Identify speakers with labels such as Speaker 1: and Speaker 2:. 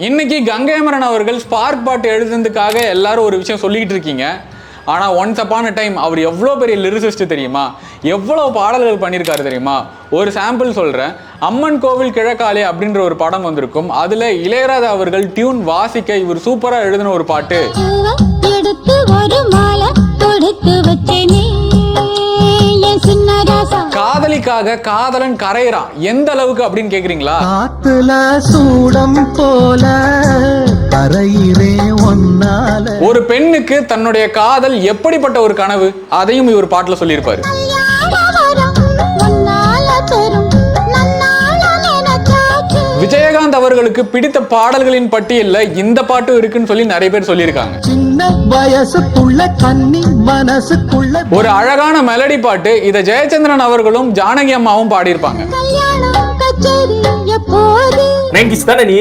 Speaker 1: இன்னைக்கு கங்கைமரன் அவர்கள் ஸ்பார்க் பாட்டு எழுதுனதுக்காக எல்லாரும் ஒரு விஷயம் சொல்லிக்கிட்டு இருக்கீங்க. ஆனால் ஒன்ஸ் அப்பான் அ டைம் அவர் எவ்வளோ பெரிய லிரிசிஸ்ட் தெரியுமா, எவ்வளோ பாடல்கள் பண்ணியிருக்காரு தெரியுமா. ஒரு சாம்பிள் சொல்கிறேன். அம்மன் கோவில் கிழக்காலே அப்படின்ற ஒரு படம் வந்திருக்கும். அதில் இளையராஜா அவர்கள் டியூன் வாசிக்க இவர் சூப்பராக எழுதின ஒரு பாட்டு.
Speaker 2: எடுத்து ஒரு மாலை தொடுத்து வச்சேனே
Speaker 1: காதலிக்காக காதலன் கரையறான். எந்த அளவுக்கு அப்படின்னு கேக்குறீங்களா?
Speaker 3: காத்துல சூடம் போல கரையிலே ஒன்னால.
Speaker 1: ஒரு பெண்ணுக்கு தன்னுடைய காதல் எப்படிப்பட்ட ஒரு கனவு, அதையும் இவர் பாட்டுல சொல்லியிருப்பாரு. விஜயகாந்த் அவர்களுக்கு பிடித்த பாடல்களின் பட்டியல்ல இந்த பாட்டு இருக்குன்னு சொல்லி நிறைய பேர் சொல்லியிருக்காங்க.
Speaker 3: சின்ன வயசுக்குள்ள கன்னி மனசுக்குள்ள
Speaker 1: ஒரு அழகான மெலடி பாட்டு. இத ஜெயச்சந்திரன் அவர்களும் ஜானகி அம்மாவும் பாடியிருப்பாங்க.
Speaker 4: 90s தானே நீ?